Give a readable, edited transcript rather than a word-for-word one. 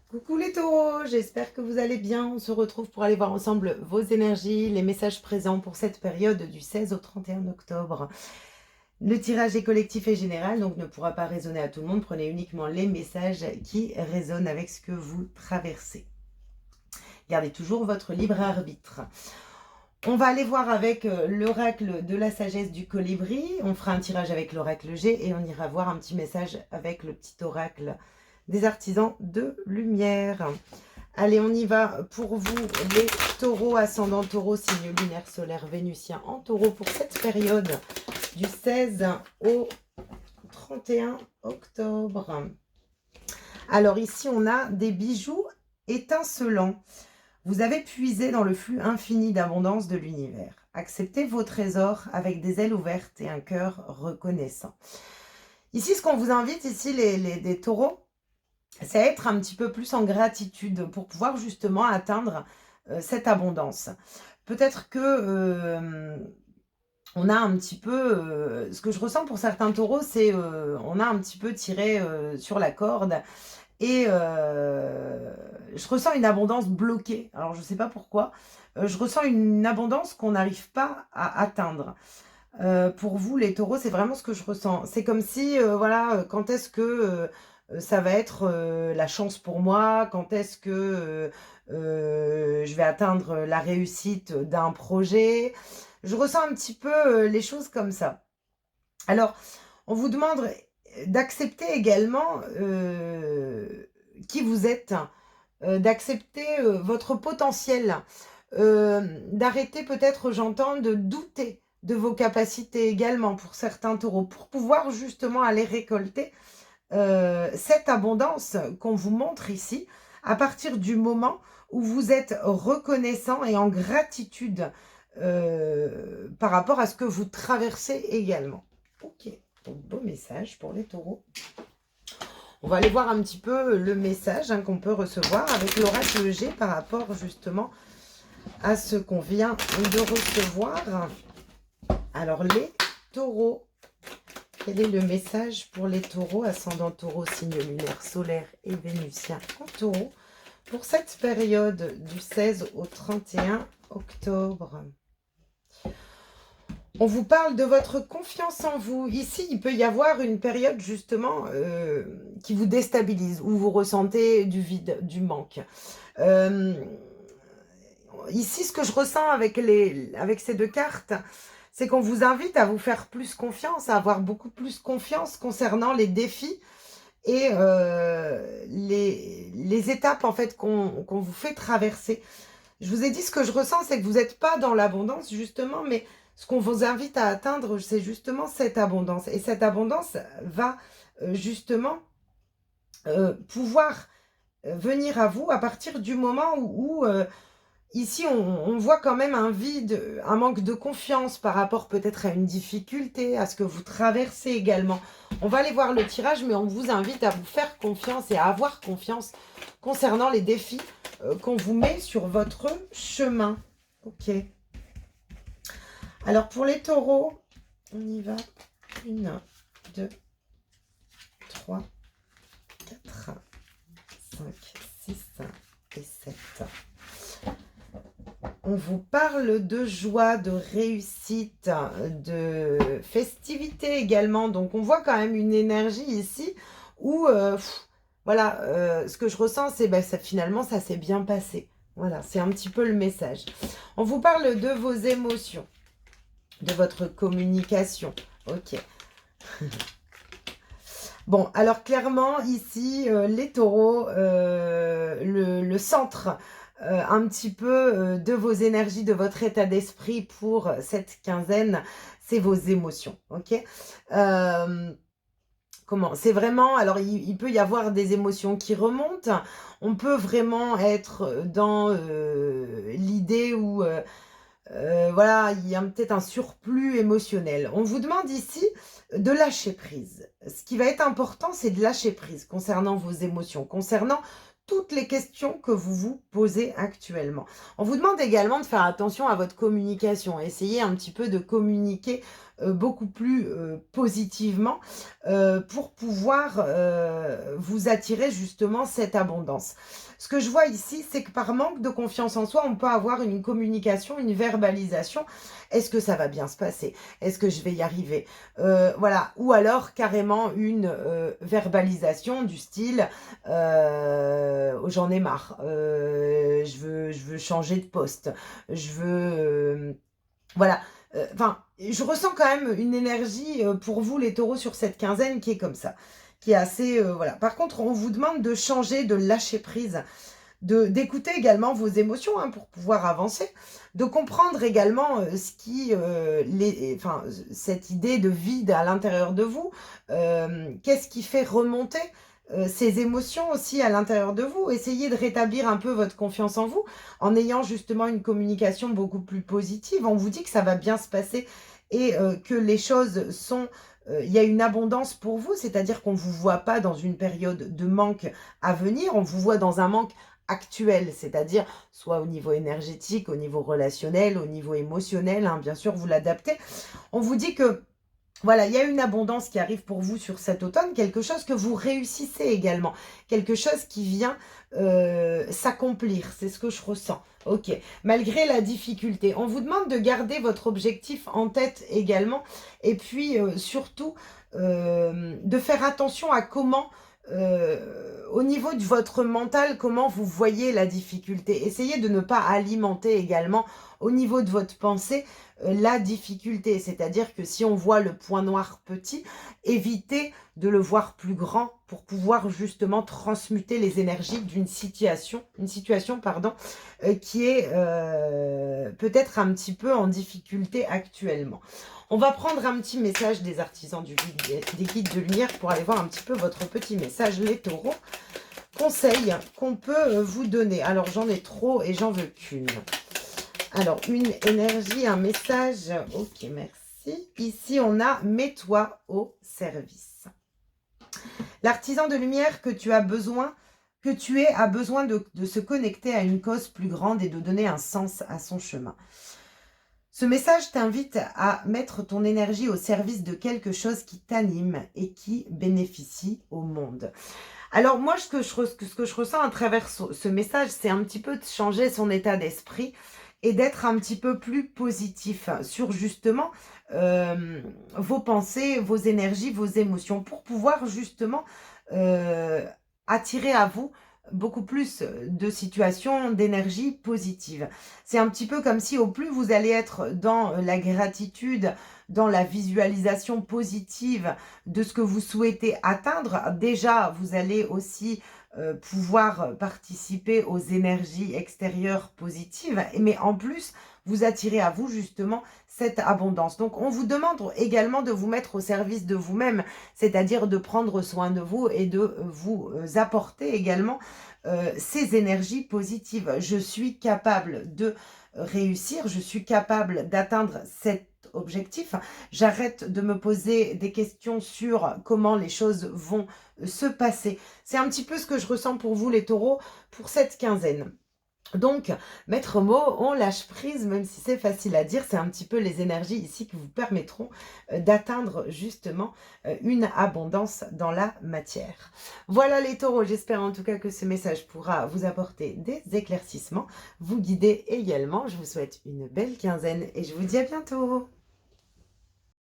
Coucou les taureaux, j'espère que vous allez bien. On se retrouve pour aller voir ensemble vos énergies, les messages présents pour cette période du 16 au 31 octobre. Le tirage est collectif et général, donc ne pourra pas résonner à tout le monde. Prenez uniquement les messages qui résonnent avec ce que vous traversez. Gardez toujours votre libre arbitre. On va aller voir avec l'oracle de la sagesse du colibri. On fera un tirage avec l'oracle G et on ira voir un petit message avec le petit oracle des artisans de lumière. Allez, on y va pour vous, les taureaux, ascendant taureau, signe lunaire, solaire, vénusien en taureau pour cette période du 16 au 31 octobre. Alors ici, on a des bijoux étincelants. Vous avez puisé dans le flux infini d'abondance de l'univers. Acceptez vos trésors avec des ailes ouvertes et un cœur reconnaissant. Ici, ce qu'on vous invite, ici, les taureaux, c'est être un petit peu plus en gratitude pour pouvoir justement atteindre cette abondance. Peut-être que on a un petit peu, ce que je ressens pour certains taureaux, c'est on a un petit peu tiré sur la corde et je ressens une abondance bloquée. Alors je ne sais pas pourquoi. Je ressens une abondance qu'on n'arrive pas à atteindre. Pour vous, les taureaux, c'est vraiment ce que je ressens. C'est comme si, voilà, quand est-ce que ça va être la chance pour moi? Quand est-ce que je vais atteindre la réussite d'un projet? Je ressens un petit peu les choses comme ça. Alors, on vous demande d'accepter également qui vous êtes, d'accepter votre potentiel, d'arrêter peut-être, j'entends, de douter de vos capacités également pour certains taureaux, pour pouvoir justement aller récolter cette abondance qu'on vous montre ici, à partir du moment où vous êtes reconnaissant et en gratitude par rapport à ce que vous traversez également. Ok, donc beau message pour les taureaux. On va aller voir un petit peu le message qu'on peut recevoir avec l'oracle G par rapport justement à ce qu'on vient de recevoir. Alors les taureaux, quel est le message pour les taureaux, ascendant taureau, signe lunaire, solaire et vénusien en taureau pour cette période du 16 au 31 octobre? On vous parle de votre confiance en vous. Ici, il peut y avoir une période justement qui vous déstabilise, où vous ressentez du vide, du manque. Ici, ce que je ressens avec ces deux cartes, c'est qu'on vous invite à vous faire plus confiance, à avoir beaucoup plus confiance concernant les défis et les étapes en fait qu'on vous fait traverser. Je vous ai dit, ce que je ressens, c'est que vous n'êtes pas dans l'abondance justement, mais ce qu'on vous invite à atteindre, c'est justement cette abondance. Et cette abondance va justement pouvoir venir à vous à partir du moment où ici, on voit quand même un vide, un manque de confiance par rapport peut-être à une difficulté, à ce que vous traversez également. On va aller voir le tirage, mais on vous invite à vous faire confiance et à avoir confiance concernant les défis qu'on vous met sur votre chemin. Ok. Alors, pour les taureaux, on y va. 1, 2, 3, 4, 5, 6 et 7. On vous parle de joie, de réussite, de festivité également. Donc, on voit quand même une énergie ici où, voilà, ce que je ressens, c'est ça, finalement, ça s'est bien passé. Voilà, c'est un petit peu le message. On vous parle de vos émotions, de votre communication. Ok. Bon, alors clairement, ici, les taureaux, le centre un petit peu de vos énergies, de votre état d'esprit pour cette quinzaine, c'est vos émotions, ok? Comment? C'est vraiment, alors il peut y avoir des émotions qui remontent, on peut vraiment être dans l'idée où voilà, il y a peut-être un surplus émotionnel. On vous demande ici de lâcher prise. Ce qui va être important, c'est de lâcher prise concernant vos émotions, concernant toutes les questions que vous vous posez actuellement. On vous demande également de faire attention à votre communication. Essayez un petit peu de communiquer beaucoup plus positivement pour pouvoir vous attirer justement cette abondance. Ce que je vois ici, c'est que par manque de confiance en soi, on peut avoir une communication, une verbalisation. Est-ce que ça va bien se passer? Est-ce que je vais y arriver? Voilà. Ou alors carrément une verbalisation du style j'en ai marre, je veux changer de poste, je veux... voilà. Enfin, je ressens quand même une énergie pour vous, les taureaux, sur cette quinzaine qui est comme ça, qui est assez... voilà. Par contre, on vous demande de changer, de lâcher prise, d'écouter également vos émotions hein, pour pouvoir avancer, de comprendre également ce qui, enfin, cette idée de vide à l'intérieur de vous, qu'est-ce qui fait remonter ces émotions aussi à l'intérieur de vous. Essayez de rétablir un peu votre confiance en vous en ayant justement une communication beaucoup plus positive. On vous dit que ça va bien se passer et que les choses sont... il y a une abondance pour vous, c'est-à-dire qu'on ne vous voit pas dans une période de manque à venir, on vous voit dans un manque actuel, c'est-à-dire soit au niveau énergétique, au niveau relationnel, au niveau émotionnel, hein, bien sûr, vous l'adaptez. On vous dit que voilà, il y a une abondance qui arrive pour vous sur cet automne, quelque chose que vous réussissez également, quelque chose qui vient s'accomplir, c'est ce que je ressens. Ok, malgré la difficulté, on vous demande de garder votre objectif en tête également, et puis surtout de faire attention à comment... au niveau de votre mental, comment vous voyez la difficulté. Essayez de ne pas alimenter également au niveau de votre pensée la difficulté. C'est-à-dire que si on voit le point noir petit, évitez de le voir plus grand pour pouvoir justement transmuter les énergies d'une situation, pardon, qui est peut-être un petit peu en difficulté actuellement. On va prendre un petit message des artisans du vide, des guides de lumière pour aller voir un petit peu votre petit message, les taureaux. Conseil qu'on peut vous donner. Alors, j'en ai trop et j'en veux qu'une. Alors, une énergie, un message. Ok, merci. Ici, on a « Mets-toi au service ». L'artisan de lumière que tu as besoin, que tu es, a besoin de se connecter à une cause plus grande et de donner un sens à son chemin. Ce message t'invite à mettre ton énergie au service de quelque chose qui t'anime et qui bénéficie au monde. Alors moi, ce que je ressens à travers ce message, c'est un petit peu de changer son état d'esprit et d'être un petit peu plus positif sur justement vos pensées, vos énergies, vos émotions, pour pouvoir justement attirer à vous beaucoup plus de situations d'énergie positive. C'est un petit peu comme si au plus vous allez être dans la gratitude, dans la visualisation positive de ce que vous souhaitez atteindre, déjà vous allez aussi pouvoir participer aux énergies extérieures positives, mais en plus vous attirez à vous justement cette abondance. Donc on vous demande également de vous mettre au service de vous-même, c'est-à-dire de prendre soin de vous et de vous apporter également ces énergies positives. Je suis capable de réussir, je suis capable d'atteindre cet objectif. J'arrête de me poser des questions sur comment les choses vont se passer. C'est un petit peu ce que je ressens pour vous les taureaux pour cette quinzaine. Donc, maître mot, on lâche prise, même si c'est facile à dire, c'est un petit peu les énergies ici qui vous permettront d'atteindre justement une abondance dans la matière. Voilà les taureaux, j'espère en tout cas que ce message pourra vous apporter des éclaircissements, vous guider également. Je vous souhaite une belle quinzaine et je vous dis à bientôt.